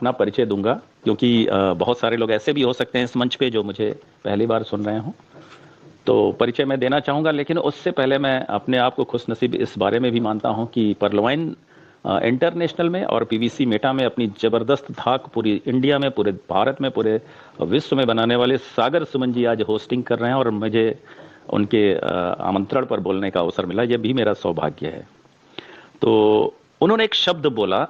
अपना परिचय दूंगा, क्योंकि बहुत सारे लोग ऐसे भी हो सकते हैं इस मंच पे जो मुझे पहली बार सुन रहे हों। तो परिचय मैं देना चाहूँगा, लेकिन उससे पहले मैं अपने आप को खुशनसीब इस बारे में भी मानता हूँ कि परलवाइन इंटरनेशनल में और पीवीसी मेटा में अपनी ज़बरदस्त धाक पूरी इंडिया में, पूरे भारत में, पूरे विश्व में बनाने वाले सागर सुमन जी आज होस्टिंग कर रहे हैं और मुझे उनके आमंत्रण पर बोलने का अवसर मिला। यह भी मेरा सौभाग्य है। तो उन्होंने एक शब्द बोला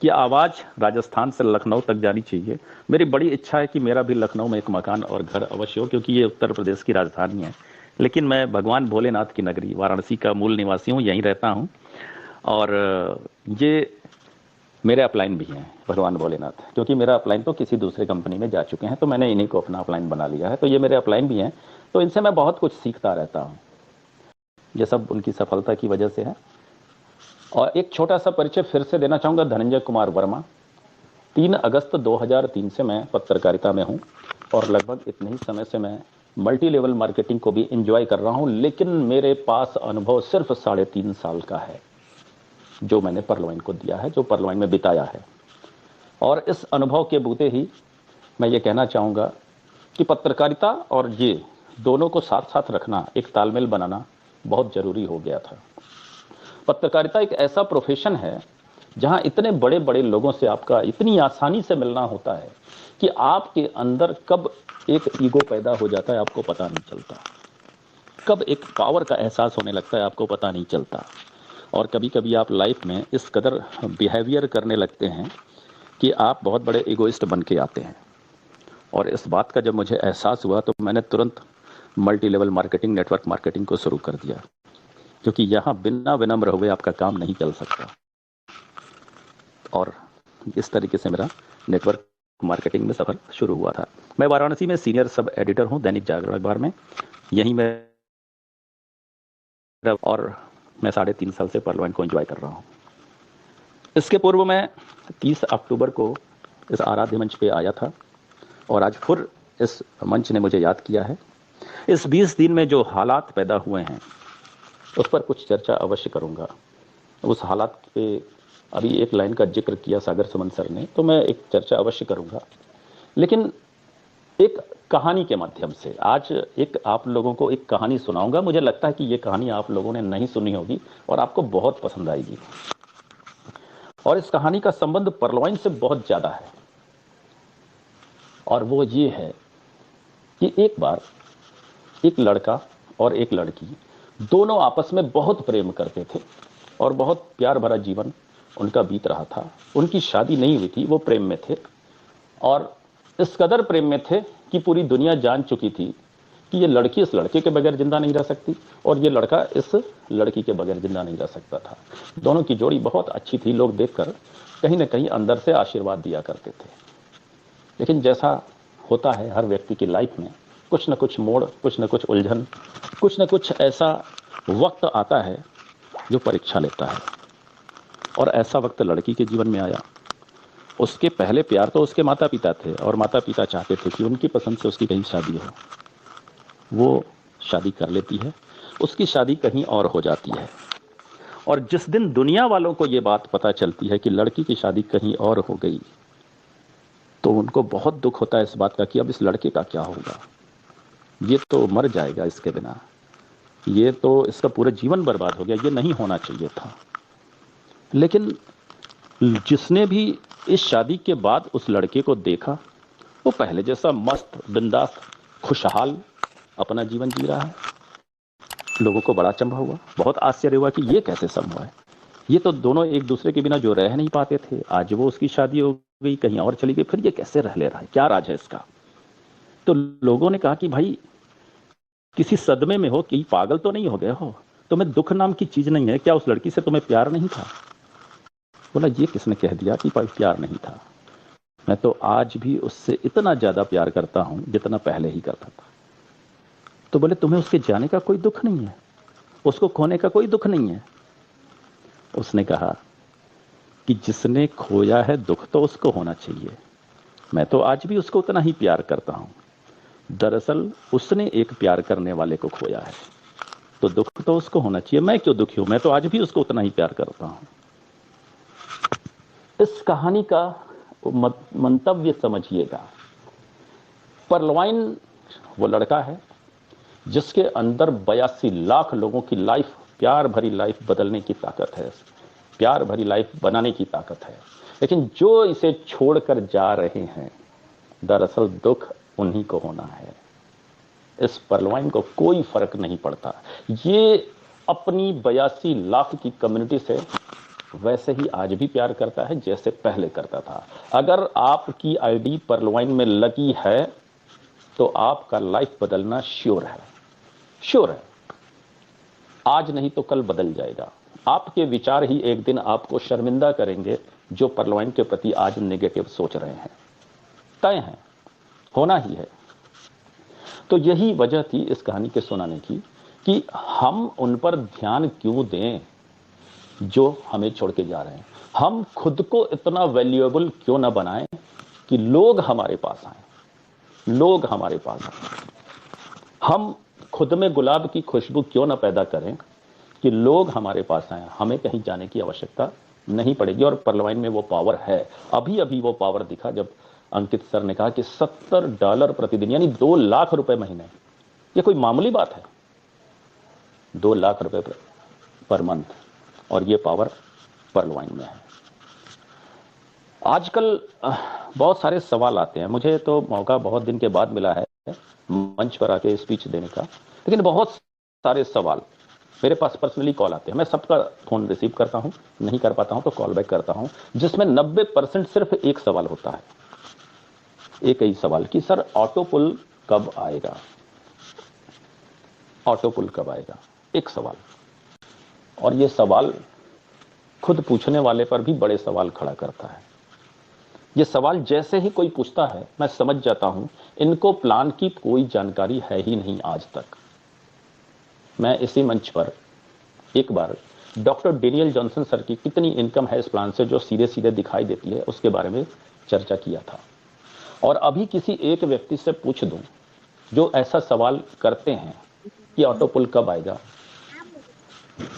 कि आवाज़ राजस्थान से लखनऊ तक जानी चाहिए। मेरी बड़ी इच्छा है कि मेरा भी लखनऊ में एक मकान और घर अवश्य हो, क्योंकि ये उत्तर प्रदेश की राजधानी है। लेकिन मैं भगवान भोलेनाथ की नगरी वाराणसी का मूल निवासी हूँ, यहीं रहता हूँ। और ये मेरे अपलाइन भी हैं भगवान भोलेनाथ, क्योंकि मेरा अपलाइन तो किसी दूसरे कंपनी में जा चुके हैं, तो मैंने इन्हीं को अपना अपलाइन बना लिया है। तो ये मेरे अपलाइन भी हैं, तो इनसे मैं बहुत कुछ सीखता रहता हूँ। ये सब उनकी सफलता की वजह से है। और एक छोटा सा परिचय फिर से देना चाहूँगा, धनंजय कुमार वर्मा। 3 अगस्त 2003 से मैं पत्रकारिता में हूँ और लगभग इतने ही समय से मैं मल्टी लेवल मार्केटिंग को भी एंजॉय कर रहा हूँ। लेकिन मेरे पास अनुभव सिर्फ 3.5 साल का है जो मैंने परलवाइन को दिया है, जो परलवाइन में बिताया है। और इस अनुभव के बूते ही मैं ये कहना चाहूँगा कि पत्रकारिता और ये दोनों को साथ साथ रखना, एक तालमेल बनाना बहुत ज़रूरी हो गया था। पत्रकारिता एक ऐसा प्रोफेशन है जहां इतने बड़े बड़े लोगों से आपका इतनी आसानी से मिलना होता है कि आपके अंदर कब एक ईगो पैदा हो जाता है आपको पता नहीं चलता, कब एक पावर का एहसास होने लगता है आपको पता नहीं चलता। और कभी कभी आप लाइफ में इस कदर बिहेवियर करने लगते हैं कि आप बहुत बड़े ईगोइस्ट बन के आते हैं। और इस बात का जब मुझे एहसास हुआ तो मैंने तुरंत multi level marketing, network marketing को शुरू कर दिया, क्योंकि यहाँ बिना विनम्र हुए आपका काम नहीं चल सकता। और इस तरीके से मेरा नेटवर्क मार्केटिंग में सफर शुरू हुआ था। मैं वाराणसी में सीनियर सब एडिटर हूँ दैनिक जागरण अखबार में, यहीं मैं, और मैं 3.5 साल से परलवाइन को एंजॉय कर रहा हूँ। इसके पूर्व मैं 30 अक्टूबर को इस आराध्य मंच पे आया था और आज फिर इस मंच ने मुझे याद किया है। इस 20 दिन में जो हालात पैदा हुए हैं उस पर कुछ चर्चा अवश्य करूँगा। उस हालात पे अभी एक लाइन का जिक्र किया सागर सुमन सर ने, तो मैं एक चर्चा अवश्य करूँगा। लेकिन एक कहानी के माध्यम से आज एक आप लोगों को एक कहानी सुनाऊंगा। मुझे लगता है कि ये कहानी आप लोगों ने नहीं सुनी होगी और आपको बहुत पसंद आएगी। और इस कहानी का संबंध परलवाइन से बहुत ज़्यादा है, और वो ये है कि एक बार एक लड़का और एक लड़की दोनों आपस में बहुत प्रेम करते थे और बहुत प्यार भरा जीवन उनका बीत रहा था। उनकी शादी नहीं हुई थी, वो प्रेम में थे और इस कदर प्रेम में थे कि पूरी दुनिया जान चुकी थी कि ये लड़की इस लड़के के बगैर जिंदा नहीं रह सकती और ये लड़का इस लड़की के बगैर जिंदा नहीं रह सकता था। दोनों की जोड़ी बहुत अच्छी थी, लोग देखकर कहीं ना कहीं अंदर से आशीर्वाद दिया करते थे। लेकिन जैसा होता है हर व्यक्ति की लाइफ में, कुछ न कुछ मोड़, कुछ न कुछ उलझन, कुछ न कुछ ऐसा वक्त आता है जो परीक्षा लेता है। और ऐसा वक्त लड़की के जीवन में आया। उसके पहले प्यार तो उसके माता पिता थे और माता पिता चाहते थे कि उनकी पसंद से उसकी कहीं शादी हो। वो शादी कर लेती है, उसकी शादी कहीं और हो जाती है। और जिस दिन दुनिया वालों को ये बात पता चलती है कि लड़की की शादी कहीं और हो गई, तो उनको बहुत दुख होता है इस बात का कि अब इस लड़के का क्या होगा, ये तो मर जाएगा इसके बिना, ये तो इसका पूरा जीवन बर्बाद हो गया, ये नहीं होना चाहिए था। लेकिन जिसने भी इस शादी के बाद उस लड़के को देखा, वो पहले जैसा मस्त, बिंदास, खुशहाल अपना जीवन जी रहा है। लोगों को बड़ा अचंभा हुआ, बहुत आश्चर्य हुआ कि ये कैसे संभव है। ये तो दोनों एक दूसरे के बिना जो रह नहीं पाते थे, आज वो उसकी शादी हो गई, कहीं और चली गई, फिर ये कैसे रह ले रहा है, क्या राज है इसका। तो लोगों ने कहा कि भाई किसी सदमे में हो, कि पागल तो नहीं हो गए हो, तुम्हें दुख नाम की चीज नहीं है क्या, उस लड़की से तुम्हें प्यार नहीं था। बोला ये किसने कह दिया कि प्यार नहीं था, मैं तो आज भी उससे इतना ज्यादा प्यार करता हूं जितना पहले ही करता था। तो बोले तुम्हें उसके जाने का कोई दुख नहीं है, उसको खोने का कोई दुख नहीं है। उसने कहा कि जिसने खोया है दुख तो उसको होना चाहिए, मैं तो आज भी उसको उतना ही प्यार करता हूं। दरअसल उसने एक प्यार करने वाले को खोया है, तो दुख तो उसको होना चाहिए, मैं क्यों दुखी हूं, मैं तो आज भी उसको उतना ही प्यार करता हूं। इस कहानी का मंतव्य समझिएगा। पर्लवाइन वो लड़का है जिसके अंदर 82 लाख लोगों की लाइफ, प्यार भरी लाइफ बदलने की ताकत है, प्यार भरी लाइफ बनाने की ताकत है। लेकिन जो इसे छोड़कर जा रहे हैं, दरअसल दुख उन्हीं को होना है। इस पर्लवाइन को कोई फर्क नहीं पड़ता। ये अपनी 82 लाख की कम्युनिटी से वैसे ही आज भी प्यार करता है जैसे पहले करता था। अगर आपकी आईडी पर्लवाइन में लगी है तो आपका लाइफ बदलना श्योर है, श्योर है। आज नहीं तो कल बदल जाएगा। आपके विचार ही एक दिन आपको शर्मिंदा करेंगे जो पर्लवाइन के प्रति आज नेगेटिव सोच रहे हैं। तय है, होना ही है। तो यही वजह थी इस कहानी के सुनाने की कि हम उन पर ध्यान क्यों दें जो हमें छोड़ के जा रहे हैं। हम खुद को इतना वैल्यूएबल क्यों ना बनाएं कि लोग हमारे पास आए, लोग हमारे पास आए। हम खुद में गुलाब की खुशबू क्यों ना पैदा करें कि लोग हमारे पास आए, हमें कहीं जाने की आवश्यकता नहीं पड़ेगी। और पर्लवाइन में वो पावर है। अभी अभी वो पावर दिखा जब अंकित सर ने कहा कि $70 प्रतिदिन, यानी 2 लाख रुपए महीने। ये कोई मामूली बात है? 2 लाख रुपए पर मंथ, और ये पावर पर्लवाइन में है। आजकल बहुत सारे सवाल आते हैं। मुझे तो मौका बहुत दिन के बाद मिला है मंच पर आके स्पीच देने का, लेकिन बहुत सारे सवाल मेरे पास पर्सनली कॉल आते हैं। मैं सबका फोन रिसीव करता हूं, नहीं कर पाता हूं तो कॉल बैक करता हूं, जिसमें 90% सिर्फ एक सवाल होता है, एक ही सवाल कि सर ऑटो पुल कब आएगा, ऑटो पुल कब आएगा। एक सवाल। और ये सवाल खुद पूछने वाले पर भी बड़े सवाल खड़ा करता है। ये सवाल जैसे ही कोई पूछता है मैं समझ जाता हूं इनको प्लान की कोई जानकारी है ही नहीं आज तक। मैं इसी मंच पर एक बार डॉक्टर डेनियल जॉनसन सर की कितनी इनकम है इस प्लान से जो सीधे सीधे दिखाई देती है, उसके बारे में चर्चा किया था। और अभी किसी एक व्यक्ति से पूछ दूं जो ऐसा सवाल करते हैं कि ऑटो पुल कब आएगा,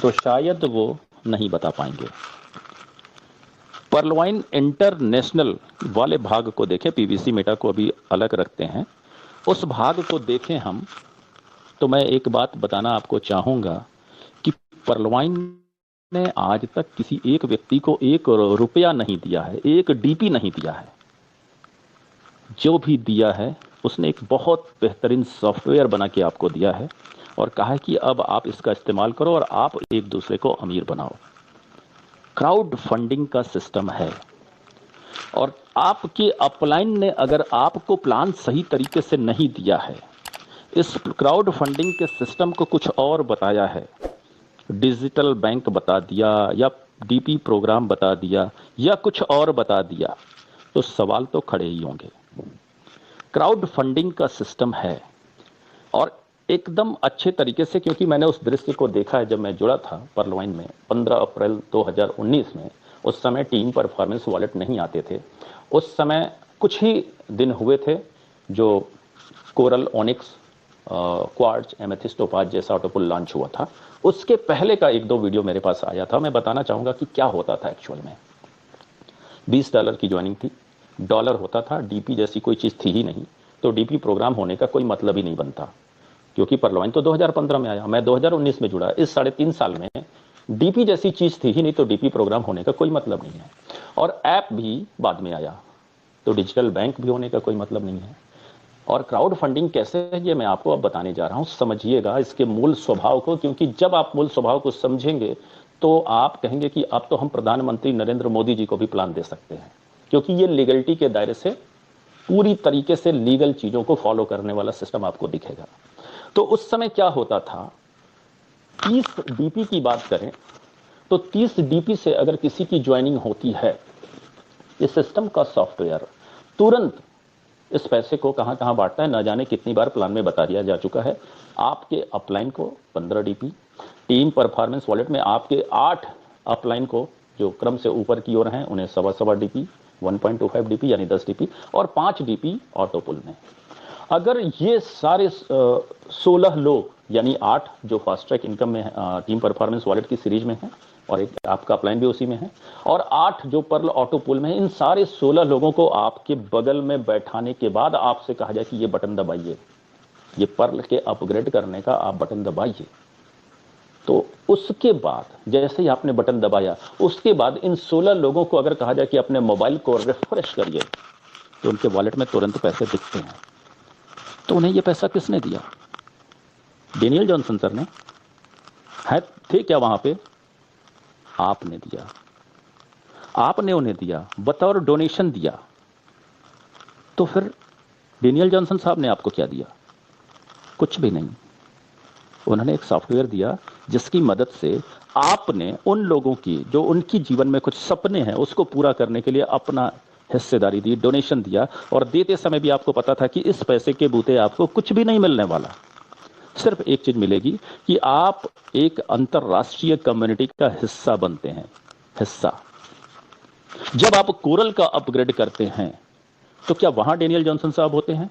तो शायद वो नहीं बता पाएंगे। पर्लवाइन इंटरनेशनल वाले भाग को देखें, पीवीसी मेटा को अभी अलग रखते हैं, उस भाग को देखें हम, तो मैं एक बात बताना आपको चाहूंगा कि पर्लवाइन ने आज तक किसी एक व्यक्ति को ₹1 नहीं दिया है, 1 डीपी नहीं दिया है। जो भी दिया है उसने एक बहुत बेहतरीन सॉफ्टवेयर बना के आपको दिया है और कहा है कि अब आप इसका इस्तेमाल करो और आप एक दूसरे को अमीर बनाओ। क्राउड फंडिंग का सिस्टम है। और आपके अपलाइन ने अगर आपको प्लान सही तरीके से नहीं दिया है, इस क्राउड फंडिंग के सिस्टम को कुछ और बताया है, डिजिटल बैंक बता दिया या डीपी प्रोग्राम बता दिया या कुछ और बता दिया, तो सवाल तो खड़े ही होंगे। क्राउड फंडिंग का सिस्टम है और एकदम अच्छे तरीके से, क्योंकि मैंने उस दृश्य को देखा है जब मैं जुड़ा था पर्लवाइन में 15 अप्रैल 2019 में। उस समय टीम परफॉर्मेंस वॉलेट नहीं आते थे। उस समय कुछ ही दिन हुए थे जो coral, onyx, quartz, amethyst, topaz जैसा ऑटो पुल लॉन्च हुआ था। उसके पहले का 1-2 वीडियो मेरे पास आया था। मैं बताना चाहूंगा कि क्या होता था एक्चुअल में। $20 की ज्वाइनिंग थी, डॉलर होता था, डीपी जैसी कोई चीज़ थी ही नहीं, तो डीपी प्रोग्राम होने का कोई मतलब ही नहीं बनता। क्योंकि पर्लवाइन तो 2015 में आया, मैं 2019 में जुड़ा। इस 3.5 साल में डीपी जैसी चीज़ थी ही नहीं, तो डीपी प्रोग्राम होने का कोई मतलब नहीं है। और ऐप भी बाद में आया, तो डिजिटल बैंक भी होने का कोई मतलब नहीं है। और क्राउड फंडिंग कैसे है ये मैं आपको अब बताने जा रहा हूं। समझिएगा इसके मूल स्वभाव को, क्योंकि जब आप मूल स्वभाव को समझेंगे तो आप कहेंगे कि अब तो हम प्रधानमंत्री नरेंद्र मोदी जी को भी प्लान दे सकते हैं, क्योंकि ये लीगलिटी के दायरे से पूरी तरीके से लीगल चीजों को फॉलो करने वाला सिस्टम आपको दिखेगा। तो उस समय क्या होता था, 30 डीपी की बात करें तो 30 डीपी से अगर किसी की ज्वाइनिंग होती है, इस सिस्टम का सॉफ्टवेयर तुरंत इस पैसे को कहां कहां बांटता है न जाने कितनी बार प्लान में बता दिया जा चुका है। आपके अपलाइन को 15 डीपी, टीम परफॉर्मेंस वॉलेट में आपके 8 अपलाइन को जो क्रम से ऊपर की ओर हैं उन्हें 1.25 डीपी, 1.25 डीपी यानी 10 डीपी, और 5 डीपी ऑटो पुल में। अगर ये सारे 16 लोग, यानी 8 जो फास्ट ट्रैक इनकम में टीम परफॉर्मेंस वॉलेट की सीरीज में है और एक आपका अपलाइन भी उसी में है, और 8 जो पर्ल ऑटो पुल में है, इन सारे 16 लोगों को आपके बगल में बैठाने के बाद आपसे कहा जाए कि ये बटन दबाइए, ये पर्ल के अपग्रेड करने का आप बटन दबाइए, तो उसके बाद जैसे ही आपने बटन दबाया, उसके बाद इन 16 लोगों को अगर कहा जाए कि अपने मोबाइल को रिफ्रेश करिए, तो उनके वॉलेट में तुरंत पैसे दिखते हैं। तो उन्हें ये पैसा किसने दिया? डेनियल जॉनसन सर ने। है थे क्या वहां पे? आपने दिया, आपने उन्हें दिया, बतौर डोनेशन दिया। तो फिर डेनियल जॉनसन साहब ने आपको क्या दिया? कुछ भी नहीं। उन्होंने एक सॉफ्टवेयर दिया जिसकी मदद से आपने उन लोगों की जो उनकी जीवन में कुछ सपने हैं उसको पूरा करने के लिए अपना हिस्सेदारी दी, डोनेशन दिया, और देते समय भी आपको पता था कि इस पैसे के बूते आपको कुछ भी नहीं मिलने वाला। सिर्फ एक चीज मिलेगी कि आप एक अंतरराष्ट्रीय कम्युनिटी का हिस्सा बनते हैं। हिस्सा जब आप कोरल का अपग्रेड करते हैं तो क्या वहां डेनियल जॉनसन साहब होते हैं?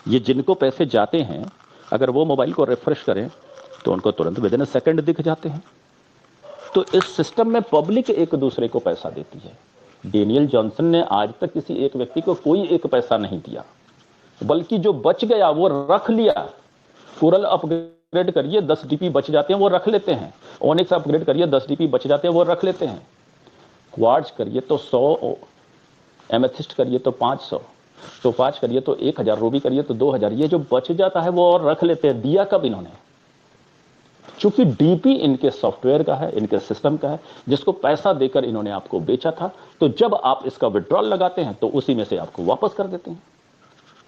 ये जिनको पैसे जाते हैं, अगर वो मोबाइल को रिफ्रेश करें तो उनको तुरंत विदिन अ सेकंड दिख जाते हैं। तो इस सिस्टम में पब्लिक एक दूसरे को पैसा देती है। डेनियल जॉनसन ने आज तक किसी एक व्यक्ति को कोई एक पैसा नहीं दिया, बल्कि जो बच गया वो रख लिया। कोरल अपग्रेड करिए 10 डीपी बच जाते हैं, वो रख लेते हैं। ओनिक्स अपग्रेड करिए 10 डीपी बच जाते हैं, वो रख लेते हैं। क्वार्ट्ज करिए तो 100, एमेथिस्ट करिए तो 500, टोपाज करिए तो 1000, रूबी करिए तो 2000। ये जो बच जाता है वो और रख लेते हैं। दिया कब इन्होंने? चूंकि डीपी इनके सॉफ्टवेयर का है, इनके सिस्टम का है, जिसको पैसा देकर इन्होंने आपको बेचा था, तो जब आप इसका विड्रॉल लगाते हैं तो उसी में से आपको वापस कर देते हैं।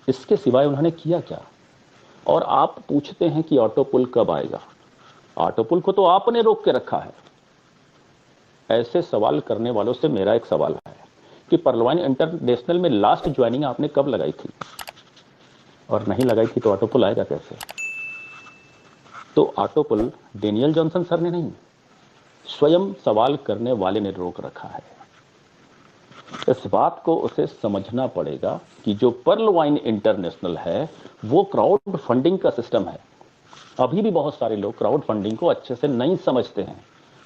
इसके सिवाय उन्होंने किया क्या? और आप पूछते हैं कि ऑटो पुल कब आएगा? ऑटो पुल को तो आपने रोक के रखा है। ऐसे सवाल करने वालों से मेरा एक सवाल है कि पर्लवाइन इंटरनेशनल में लास्ट ज्वाइनिंग आपने कब लगाई थी? और नहीं लगाई थी तो ऑटो पुल आएगा कैसे? तो ऑटो पुल डेनियल जॉनसन सर ने नहीं, स्वयं सवाल करने वाले ने रोक रखा है। इस बात को उसे समझना पड़ेगा कि जो पर्लवाइन इंटरनेशनल है वो क्राउड फंडिंग का सिस्टम है। अभी भी बहुत सारे लोग क्राउड फंडिंग को अच्छे से नहीं समझते हैं,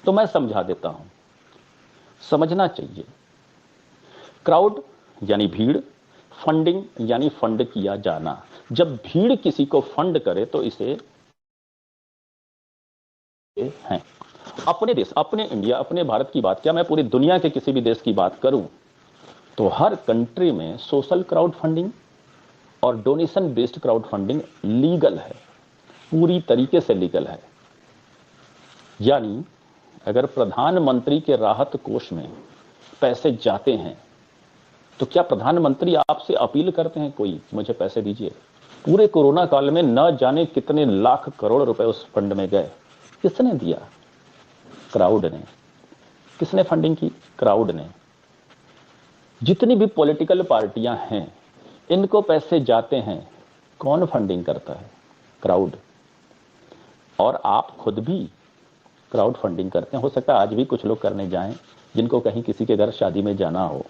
तो मैं समझा देता हूं। समझना चाहिए। क्राउड यानी भीड़, फंडिंग यानी फंड किया जाना। जब भीड़ किसी को फंड करे तो इसे हैं। अपने देश, अपने इंडिया, अपने भारत की बात क्या, मैं पूरी दुनिया के किसी भी देश की बात करूं तो हर कंट्री में सोशल क्राउड फंडिंग और donation based crowd funding legal है, पूरी तरीके से लीगल है। यानी अगर प्रधानमंत्री के राहत कोष में पैसे जाते हैं तो क्या प्रधानमंत्री आपसे अपील करते हैं कोई मुझे पैसे दीजिए? पूरे कोरोना काल में न जाने कितने लाख करोड़ रुपए उस फंड में गए। किसने दिया? क्राउड ने। किसने फंडिंग की? क्राउड ने। जितनी भी पॉलिटिकल पार्टियां हैं इनको पैसे जाते हैं, कौन फंडिंग करता है? क्राउड। और आप खुद भी क्राउड फंडिंग करते हैं। हो सकता है आज भी कुछ लोग करने जाएं, जिनको कहीं किसी के घर शादी में जाना हो,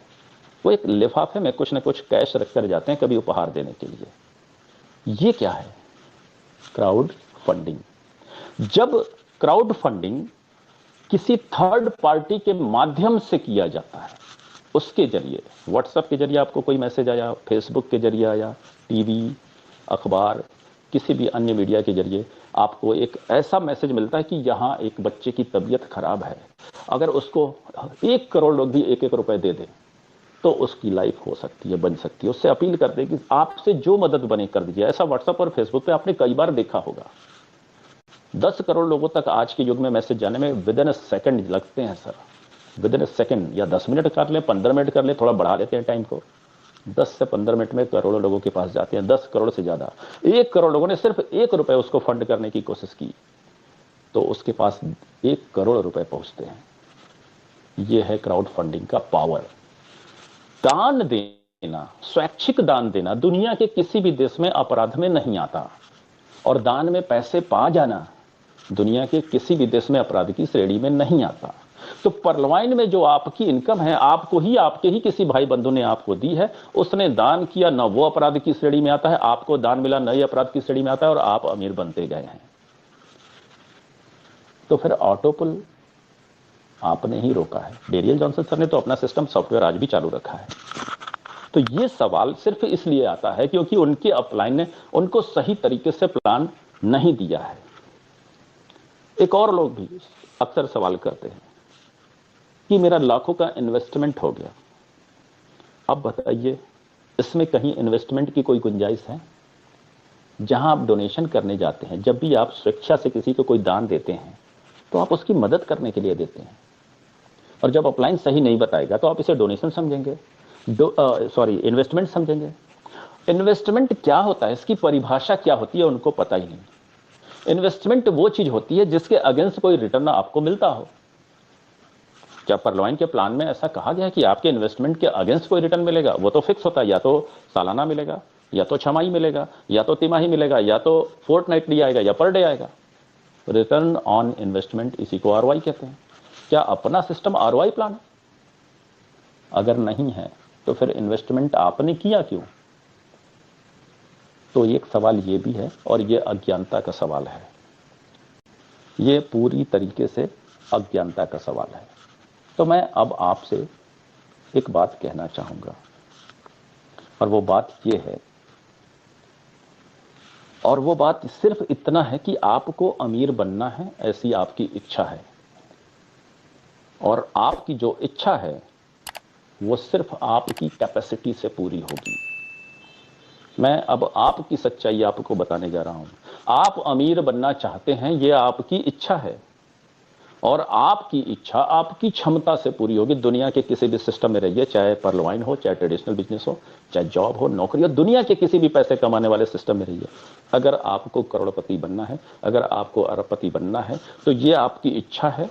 वो एक लिफाफे में कुछ ना कुछ कैश रखकर जाते हैं कभी उपहार देने के लिए। ये क्या है? Crowd funding. जब क्राउड फंडिंग किसी थर्ड पार्टी के माध्यम से किया जाता है, उसके जरिए, व्हाट्सएप के जरिए आपको कोई मैसेज आया, फेसबुक के जरिए आया, टीवी, अखबार, किसी भी अन्य मीडिया के जरिए आपको एक ऐसा मैसेज मिलता है कि यहां एक बच्चे की तबीयत खराब है, अगर उसको 1 करोड़ लोग भी 1-1 रुपए दे दें तो उसकी लाइफ हो सकती है, बन सकती है। उससे अपील करते हैं कि आपसे जो मदद बने कर दीजिए। ऐसा व्हाट्सएप और फेसबुक पे आपने कई बार देखा होगा। 10 करोड़ लोगों तक आज के युग में मैसेज जाने में विदिन अ सेकंड लगते हैं सर। विदिन अ सेकंड, या 10 मिनट कर ले, 15 मिनट कर ले, थोड़ा बढ़ा लेते हैं टाइम को। 10 से 15 मिनट में करोड़ों लोगों के पास जाते हैं, 10 करोड़ से ज्यादा। 1 करोड़ लोगों ने सिर्फ 1 रुपए उसको फंड करने की कोशिश की तो उसके पास 1 करोड़ रुपए पहुंचते हैं। यह है क्राउड फंडिंग का पावर। दान देना, स्वैच्छिक दान देना दुनिया के किसी भी देश में अपराध में नहीं आता, और दान में पैसे पा जाना दुनिया के किसी भी देश में अपराध की श्रेणी में नहीं आता। तो परलवाइन में जो आपकी इनकम है आपको ही आपके ही किसी भाई बंधु ने आपको दी है, उसने दान किया, न वो अपराध की श्रेणी में आता है, आपको दान मिला न ही अपराध की श्रेणी में आता है, और आप अमीर बनते गए हैं। तो फिर ऑटोपुल आपने ही रोका है। डेरियल जॉनसन सर ने तो अपना सिस्टम सॉफ्टवेयर आज भी चालू रखा है। तो ये सवाल सिर्फ इसलिए आता है क्योंकि उनके अपलाइन ने उनको सही तरीके से प्लान नहीं दिया है। एक और लोग भी अक्सर सवाल करते हैं कि मेरा लाखों का इन्वेस्टमेंट हो गया, अब बताइए इसमें कहीं इन्वेस्टमेंट की कोई गुंजाइश है? जहां आप डोनेशन करने जाते हैं, जब भी आप स्वेच्छा से किसी को कोई दान देते हैं तो आप उसकी मदद करने के लिए देते हैं, और जब अपलाइन सही नहीं बताएगा तो आप इसे डोनेशन समझेंगे, इन्वेस्टमेंट समझेंगे। इन्वेस्टमेंट क्या होता है, इसकी परिभाषा क्या होती है, उनको पता ही नहीं। इन्वेस्टमेंट वो चीज होती है जिसके अगेंस्ट कोई रिटर्न आपको मिलता हो। क्या परलवाइन के प्लान में ऐसा कहा गया है कि आपके इन्वेस्टमेंट के अगेंस्ट कोई रिटर्न मिलेगा? वो तो फिक्स होता है, या तो सालाना मिलेगा, या तो छमाही मिलेगा, या तो तिमाही मिलेगा, या तो फोर्टनाइटली आएगा, या पर डे आएगा। रिटर्न ऑन इन्वेस्टमेंट, इसी को आरओआई कहते हैं। क्या अपना सिस्टम आरओआई प्लान है? अगर नहीं है तो फिर इन्वेस्टमेंट आपने किया क्यों? तो एक सवाल ये भी है, और ये अज्ञानता का सवाल है। ये पूरी तरीके से अज्ञानता का सवाल है। तो मैं अब आपसे एक बात कहना चाहूंगा, और वो बात ये है, और वो बात सिर्फ इतना है कि आपको अमीर बनना है, ऐसी आपकी इच्छा है, और आपकी जो इच्छा है वो सिर्फ आपकी कैपेसिटी से पूरी होगी। मैं अब आपकी सच्चाई आपको बताने जा रहा हूं। आप अमीर बनना चाहते हैं, ये आपकी इच्छा है, और आपकी इच्छा आपकी क्षमता से पूरी होगी। दुनिया के किसी भी सिस्टम में रहिए, चाहे परलवाइन हो, चाहे ट्रेडिशनल बिजनेस हो, चाहे जॉब हो, नौकरी हो, दुनिया के किसी भी पैसे कमाने वाले सिस्टम में रहिए, अगर आपको करोड़पति बनना है, अगर आपको अरबपति बनना है, तो ये आपकी इच्छा है,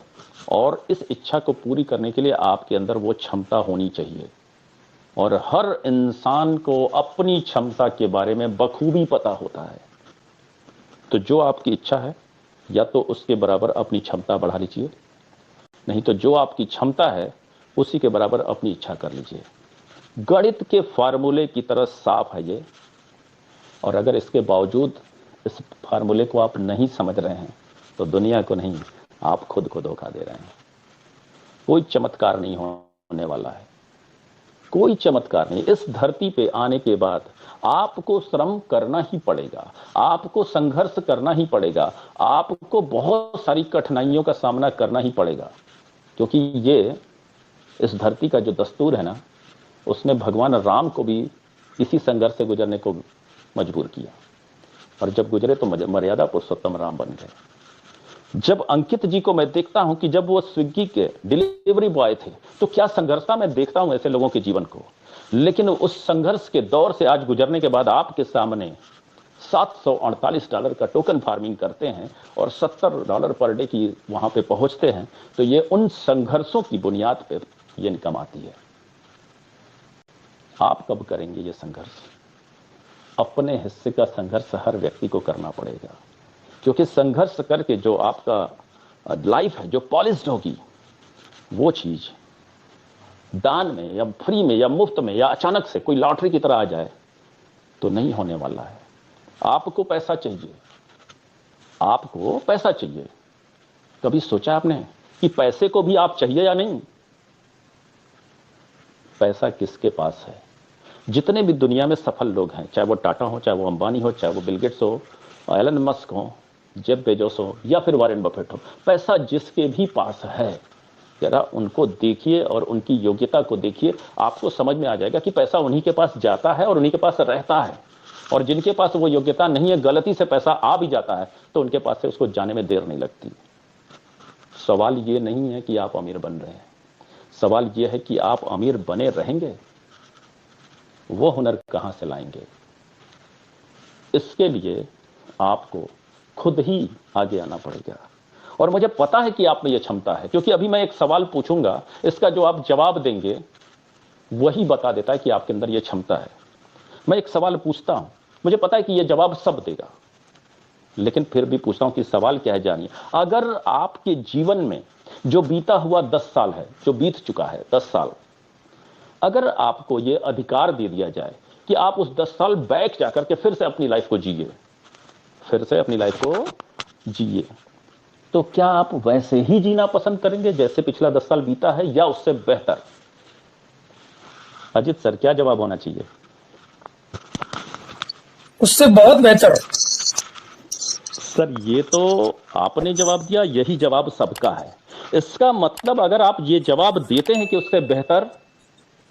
और इस इच्छा को पूरी करने के लिए आपके अंदर वो क्षमता होनी चाहिए। और हर इंसान को अपनी क्षमता के बारे में बखूबी पता होता है। तो जो आपकी इच्छा है, या तो उसके बराबर अपनी क्षमता बढ़ा लीजिए, नहीं तो जो आपकी क्षमता है उसी के बराबर अपनी इच्छा कर लीजिए। गणित के फार्मूले की तरह साफ है ये। और अगर इसके बावजूद इस फार्मूले को आप नहीं समझ रहे हैं तो दुनिया को नहीं, आप खुद को धोखा दे रहे हैं। कोई चमत्कार नहीं होने वाला है, कोई चमत्कार नहीं। इस धरती पे आने के बाद आपको श्रम करना ही पड़ेगा, आपको संघर्ष करना ही पड़ेगा, आपको बहुत सारी कठिनाइयों का सामना करना ही पड़ेगा, क्योंकि ये इस धरती का जो दस्तूर है ना, उसने भगवान राम को भी इसी संघर्ष से गुजरने को मजबूर किया, और जब गुजरे तो मर्यादा पुरुषोत्तम राम बन गए। जब अंकित जी को मैं देखता हूं कि जब वो स्विग्गी के डिलीवरी बॉय थे, तो क्या संघर्ष था। मैं देखता हूं ऐसे लोगों के जीवन को, लेकिन उस संघर्ष के दौर से आज गुजरने के बाद आपके सामने $748 का टोकन फार्मिंग करते हैं और $70 पर डे की वहां पे पहुंचते हैं। तो ये उन संघर्षों की बुनियाद पे ये इनकम आती है। आप कब करेंगे ये संघर्ष? अपने हिस्से का संघर्ष हर व्यक्ति को करना पड़ेगा, क्योंकि संघर्ष करके जो आपका लाइफ है जो पॉलिश्ड होगी, वो चीज दान में या फ्री में या मुफ्त में या अचानक से कोई लॉटरी की तरह आ जाए तो नहीं होने वाला है। आपको पैसा चाहिए, आपको पैसा चाहिए। कभी सोचा आपने कि पैसे को भी आप चाहिए या नहीं? पैसा किसके पास है? जितने भी दुनिया में सफल लोग हैं, चाहे वो टाटा हो, चाहे वो अंबानी हो, चाहे वो बिल गेट्स हो, एलन मस्क हो, जेफ बेजोस हो, या फिर वॉरेन बफेट हो, पैसा जिसके भी पास है, जरा उनको देखिए और उनकी योग्यता को देखिए, आपको समझ में आ जाएगा कि पैसा उन्हीं के पास जाता है और उन्हीं के पास रहता है। और जिनके पास वो योग्यता नहीं है, गलती से पैसा आ भी जाता है, तो उनके पास से उसको जाने में देर नहीं लगती। सवाल ये नहीं है कि आप अमीर बन रहे हैं, सवाल ये है कि आप अमीर बने रहेंगे। वो हुनर कहां से लाएंगे? इसके लिए आपको खुद ही आगे आना पड़ेगा। और मुझे पता है कि आप में यह क्षमता है, क्योंकि अभी मैं एक सवाल पूछूंगा, इसका जो आप जवाब देंगे वही बता देता है कि आपके अंदर यह क्षमता है। मैं एक सवाल पूछता हूं, मुझे पता है कि यह जवाब सब देगा, लेकिन फिर भी पूछता हूं कि सवाल क्या है, जानिए। अगर आपके जीवन में जो बीता हुआ 10 साल है, जो बीत चुका है 10 साल, अगर आपको ये अधिकार दे दिया जाए कि आप उस 10 साल बैक जाकर के फिर से अपनी लाइफ को जिए, फिर से अपनी लाइफ को जिए, तो क्या आप वैसे ही जीना पसंद करेंगे जैसे पिछला 10 साल बीता है, या उससे बेहतर? अजित सर, क्या जवाब होना चाहिए? उससे बहुत बेहतर। सर, ये तो आपने जवाब दिया, यही जवाब सबका है। इसका मतलब अगर आप ये जवाब देते हैं कि उससे बेहतर,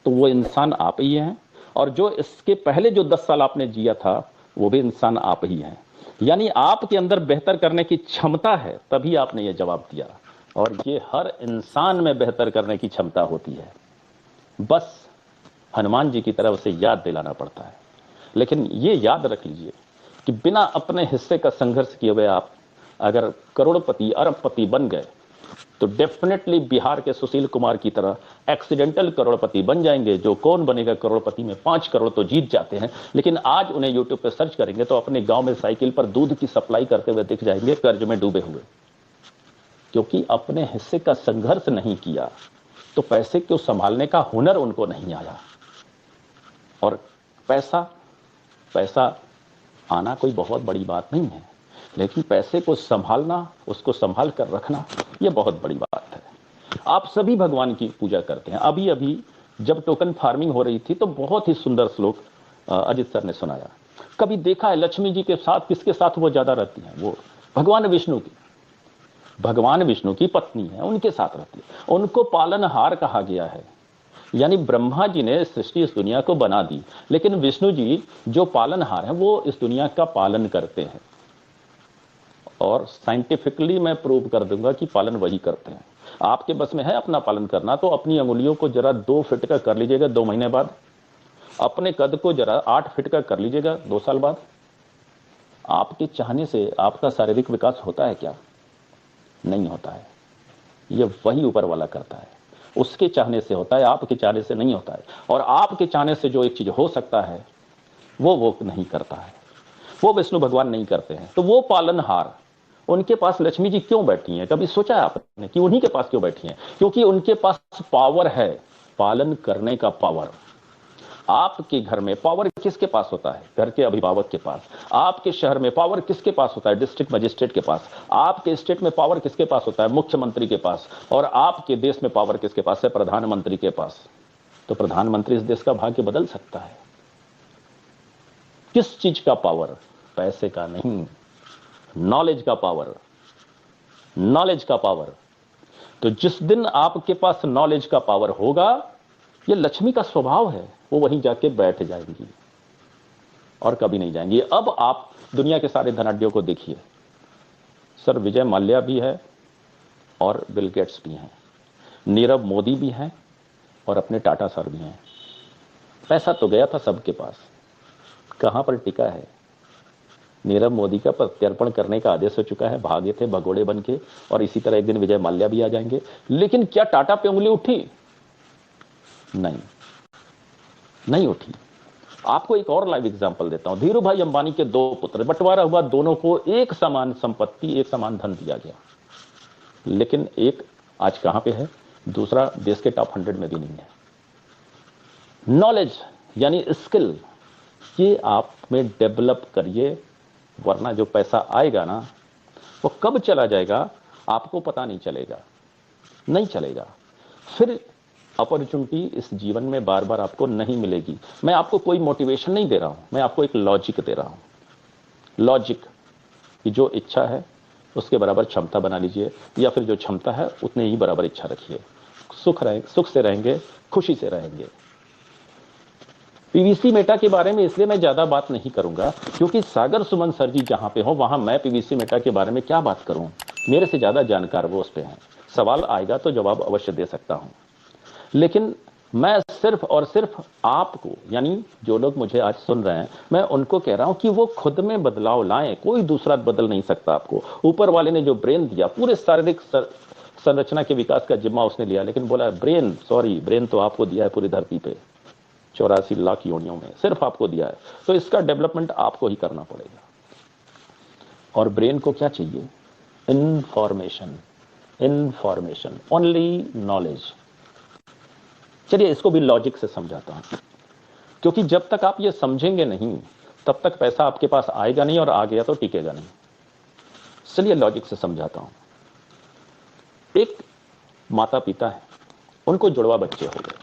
तो वो इंसान आप ही हैं, और जो इसके पहले जो 10 साल आपने जिया था वो भी इंसान आप ही हैं। यानी आपके अंदर बेहतर करने की क्षमता है, तभी आपने ये जवाब दिया, और ये हर इंसान में बेहतर करने की क्षमता होती है। बस हनुमान जी की तरह उसे याद दिलाना पड़ता है। लेकिन ये याद रख लीजिए कि बिना अपने हिस्से का संघर्ष किए हुए आप अगर करोड़पति अरबपति बन गए, तो डेफिनेटली बिहार के सुशील कुमार की तरह एक्सीडेंटल करोड़पति बन जाएंगे। जो कौन बनेगा करोड़पति में, 5 करोड़ तो जीत जाते हैं, लेकिन आज उन्हें यूट्यूब पे सर्च करेंगे तो अपने गांव में साइकिल पर दूध की सप्लाई करते हुए दिख जाएंगे, कर्ज में डूबे हुए, क्योंकि अपने हिस्से का संघर्ष नहीं किया। तो पैसे को संभालने का हुनर उनको नहीं आया। और पैसा आना कोई बहुत बड़ी बात नहीं है, लेकिन पैसे को संभालना, उसको संभाल कर रखना, यह बहुत बड़ी बात है। आप सभी भगवान की पूजा करते हैं। अभी अभी जब टोकन फार्मिंग हो रही थी तो बहुत ही सुंदर श्लोक अजित सर ने सुनाया। कभी देखा है लक्ष्मी जी के साथ किसके साथ वो ज्यादा रहती हैं? वो भगवान विष्णु की पत्नी है, उनके साथ रहती है। उनको पालनहार कहा गया है। यानी ब्रह्मा जी ने सृष्टि इस दुनिया को बना दी, लेकिन विष्णु जी जो पालनहार हैं वो इस दुनिया का पालन करते हैं। और साइंटिफिकली मैं प्रूव कर दूंगा कि पालन वही करते हैं। आपके बस में है अपना पालन करना, तो अपनी अंगुलियों को जरा 2 फीट का कर लीजिएगा 2 महीने बाद। अपने कद को जरा 8 फीट का कर लीजिएगा 2 साल बाद। आपके चाहने से आपका शारीरिक विकास होता है क्या? नहीं होता है। यह वही ऊपर वाला करता है। उसके चाहने से होता है, आपके चाहने से नहीं होता है। और आपके चाहने से जो एक चीज हो सकता है वो नहीं करता है, वो विष्णु भगवान नहीं करते हैं। तो वो पालनहार, उनके पास लक्ष्मी जी क्यों बैठी हैं? कभी सोचा है आपने कि उन्हीं के पास क्यों बैठी हैं? क्योंकि उनके पास पावर है, पालन करने का पावर। आपके घर में पावर किसके पास होता है? घर के अभिभावक के पास। आपके शहर में पावर किसके पास होता है? डिस्ट्रिक्ट मजिस्ट्रेट के पास। आपके स्टेट में पावर किसके पास होता है? मुख्यमंत्री के पास। और आपके देश में पावर किसके पास है? प्रधानमंत्री के पास। तो प्रधानमंत्री इस देश का भाग्य बदल सकता है। किस चीज का पावर? पैसे का नहीं, नॉलेज का पावर। नॉलेज का पावर। तो जिस दिन आपके पास नॉलेज का पावर होगा, ये लक्ष्मी का स्वभाव है, वो वहीं जाके बैठ जाएंगी और कभी नहीं जाएंगी। अब आप दुनिया के सारे धनाढ्यों को देखिए। सर, विजय माल्या भी है और बिल गेट्स भी हैं, नीरव मोदी भी हैं और अपने टाटा सर भी हैं। पैसा तो गया था सबके पास, कहां पर टिका है? नीरव मोदी का प्रत्यर्पण करने का आदेश हो चुका है, भागे थे भगोड़े बन के, और इसी तरह एक दिन विजय माल्या भी आ जाएंगे। लेकिन क्या टाटा पे उंगली उठी? नहीं उठी। आपको एक और लाइव एग्जांपल देता हूं। धीरू भाई अंबानी के 2 पुत्र, बंटवारा हुआ, दोनों को एक समान संपत्ति, एक समान धन दिया गया, लेकिन एक आज कहां पे है, दूसरा देश के टॉप 100 में भी नहीं है। नॉलेज यानी स्किल, ये आप में डेवलप करिए, वरना जो पैसा आएगा ना, वो कब चला जाएगा आपको पता नहीं चलेगा। फिर अपॉर्चुनिटी इस जीवन में बार बार आपको नहीं मिलेगी। मैं आपको कोई मोटिवेशन नहीं दे रहा हूं, मैं आपको एक लॉजिक दे रहा हूं। लॉजिक कि जो इच्छा है उसके बराबर क्षमता बना लीजिए, या फिर जो क्षमता है उतने ही बराबर इच्छा रखिए। सुख से रहेंगे, खुशी से रहेंगे। पीवीसी मेटा के बारे में इसलिए मैं ज्यादा बात नहीं करूंगा, क्योंकि सागर सुमन सर जी जहां पे हो वहां मैं पीवीसी मेटा के बारे में क्या बात करूं? मेरे से ज्यादा जानकार वो उस पे हैं। सवाल आएगा तो जवाब अवश्य दे सकता हूं, लेकिन मैं सिर्फ और सिर्फ आपको, यानी जो लोग मुझे आज सुन रहे हैं, मैं उनको कह रहा हूं कि वो खुद में बदलाव लाएं। कोई दूसरा बदल नहीं सकता आपको। ऊपर वाले ने जो ब्रेन दिया, पूरे शारीरिक संरचना के विकास का जिम्मा उसने लिया, लेकिन बोला ब्रेन तो आपको दिया है पूरी धरती पे 84 लाख योनियों में, सिर्फ आपको दिया है, तो इसका डेवलपमेंट आपको ही करना पड़ेगा। और ब्रेन को क्या चाहिए? इंफॉर्मेशन। Information, only knowledge. चलिए इसको भी लॉजिक से समझाता हूं, क्योंकि जब तक आप ये समझेंगे नहीं तब तक पैसा आपके पास आएगा नहीं, और आ गया तो टिकेगा नहीं। चलिए लॉजिक से समझाता हूं। एक माता पिता है, उनको जुड़वा बच्चे हो गए।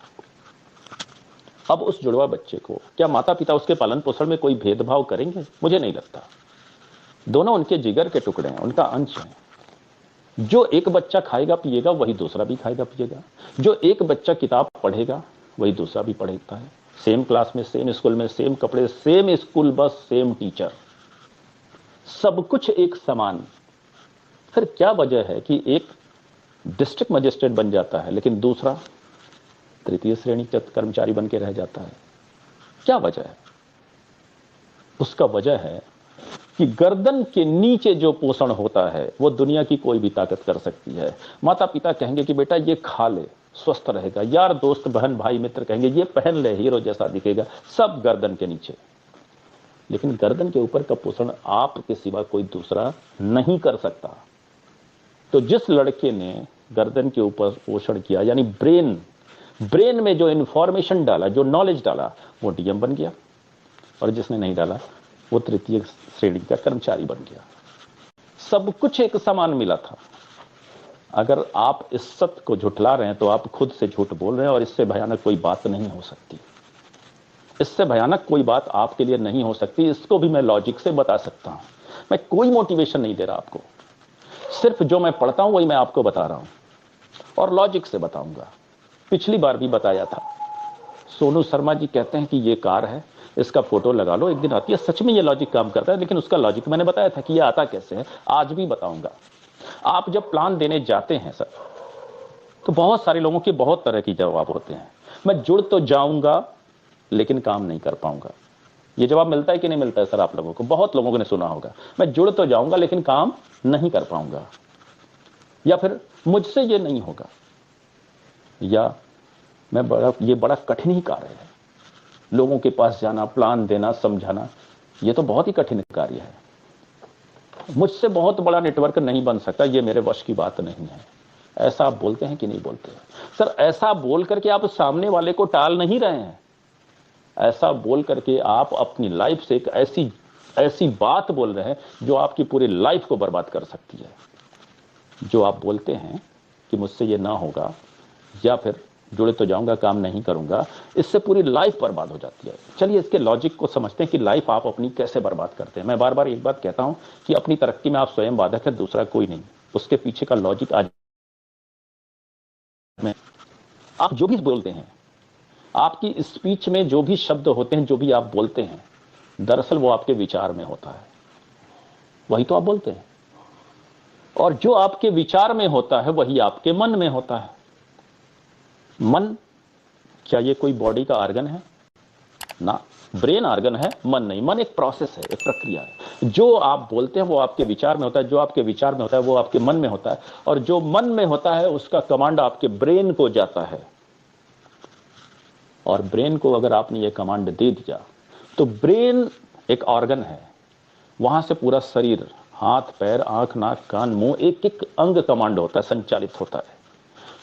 अब उस जुड़वा बच्चे को क्या माता पिता उसके पालन पोषण में कोई भेदभाव करेंगे? मुझे नहीं लगता। दोनों उनके जिगर के टुकड़े हैं, उनका अंश है। जो एक बच्चा खाएगा पिएगा वही दूसरा भी खाएगा पिएगा। जो एक बच्चा किताब पढ़ेगा वही दूसरा भी पढ़ता है। सेम क्लास में, सेम स्कूल में, सेम कपड़े, same school bus, same teacher, सब कुछ एक समान। फिर क्या वजह है कि एक डिस्ट्रिक्ट मजिस्ट्रेट बन जाता है लेकिन दूसरा तृतीय श्रेणी का कर्मचारी बन के रह जाता है? क्या वजह है? उसका वजह है कि गर्दन के नीचे जो पोषण होता है वो दुनिया की कोई भी ताकत कर सकती है। माता पिता कहेंगे कि बेटा ये खा ले, स्वस्थ रहेगा। यार दोस्त, बहन, भाई, मित्र कहेंगे ये पहन ले, हीरो जैसा दिखेगा। सब गर्दन के नीचे। लेकिन गर्दन के ऊपर का पोषण आपके सिवा कोई दूसरा नहीं कर सकता। तो जिस लड़के ने गर्दन के ऊपर पोषण किया, यानी ब्रेन में जो इंफॉर्मेशन डाला, जो नॉलेज डाला, वो डीएम बन गया, और जिसने नहीं डाला वो तृतीय श्रेणी का कर्मचारी बन गया। सब कुछ एक समान मिला था। अगर आप इस सत्य को झुठला रहे हैं तो आप खुद से झूठ बोल रहे हैं, और इससे भयानक कोई बात नहीं हो सकती। इससे भयानक कोई बात आपके लिए नहीं हो सकती। इसको भी मैं लॉजिक से बता सकता हूं। मैं कोई मोटिवेशन नहीं दे रहा आपको, सिर्फ जो मैं पढ़ता हूं वही मैं आपको बता रहा हूं, और लॉजिक से बताऊंगा। पिछली बार भी बताया था। सोनू शर्मा जी कहते हैं कि ये कार है, इसका फोटो लगा लो, एक दिन आती है। सच में ये लॉजिक काम करता है, लेकिन उसका लॉजिक मैंने बताया था कि ये आता कैसे है, आज भी बताऊंगा। आप जब प्लान देने जाते हैं सर, तो बहुत सारे लोगों के बहुत तरह के जवाब होते हैं। मैं जुड़ तो जाऊंगा लेकिन काम नहीं कर पाऊंगा। ये जवाब मिलता है कि नहीं मिलता है सर? आप लोगों को, बहुत लोगों ने सुना होगा, मैं जुड़ तो जाऊंगा लेकिन काम नहीं कर पाऊंगा, या फिर मुझसे ये नहीं होगा, या ये बड़ा कठिन ही कार्य है। लोगों के पास जाना, प्लान देना, समझाना, ये तो बहुत ही कठिन कार्य है। मुझसे बहुत बड़ा नेटवर्क नहीं बन सकता, ये मेरे वश की बात नहीं है। ऐसा आप बोलते हैं कि नहीं बोलते हैं? सर ऐसा बोल करके आप सामने वाले को टाल नहीं रहे हैं। ऐसा बोल करके आप अपनी लाइफ से एक ऐसी बात बोल रहे हैं जो आपकी पूरी लाइफ को बर्बाद कर सकती है। जो आप बोलते हैं कि मुझसे ये ना होगा, या फिर जुड़े तो जाऊंगा काम नहीं करूंगा, इससे पूरी लाइफ बर्बाद हो जाती है। चलिए इसके लॉजिक को समझते हैं कि लाइफ आप अपनी कैसे बर्बाद करते हैं। मैं बार बार एक बात कहता हूं कि अपनी तरक्की में आप स्वयं बाधक है, दूसरा कोई नहीं। उसके पीछे का लॉजिक आज में आप जो भी बोलते हैं, आपकी स्पीच में जो भी शब्द होते हैं, जो भी आप बोलते हैं, दरअसल वो आपके विचार में होता है, वही तो आप बोलते हैं। और जो आपके विचार में होता है वही आपके मन में होता है। मन, क्या ये कोई बॉडी का ऑर्गन है? ना, ब्रेन ऑर्गन है, मन नहीं। मन एक प्रोसेस है, एक प्रक्रिया है। जो आप बोलते हैं वो आपके विचार में होता है, जो आपके विचार में होता है वो आपके मन में होता है, और जो मन में होता है उसका कमांड आपके ब्रेन को जाता है। और ब्रेन को अगर आपने ये कमांड दे दिया तो ब्रेन एक ऑर्गन है, वहां से पूरा शरीर, हाथ, पैर, आंख, नाक, कान, मुंह, एक एक अंग कमांड होता है, संचालित होता है।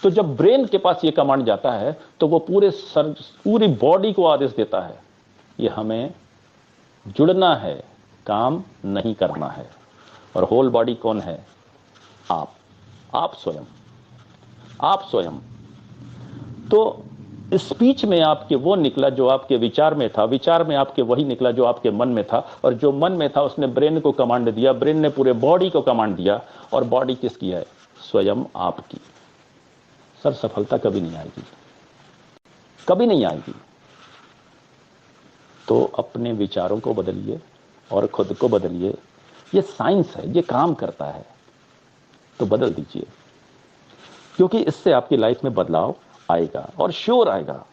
तो जब ब्रेन के पास ये कमांड जाता है तो वो पूरी बॉडी को आदेश देता है, ये हमें जुड़ना है, काम नहीं करना है। और होल बॉडी कौन है? आप स्वयं। आप स्वयं। तो स्पीच में आपके वो निकला जो आपके विचार में था, विचार में आपके वही निकला जो आपके मन में था, और जो मन में था उसने ब्रेन को कमांड दिया, ब्रेन ने पूरे बॉडी को कमांड दिया, और बॉडी किसकी है? स्वयं आपकी। सर सफलता कभी नहीं आएगी, कभी नहीं आएगी। तो अपने विचारों को बदलिए और खुद को बदलिए। ये साइंस है, ये काम करता है, तो बदल दीजिए, क्योंकि इससे आपकी लाइफ में बदलाव आएगा, और श्योर आएगा।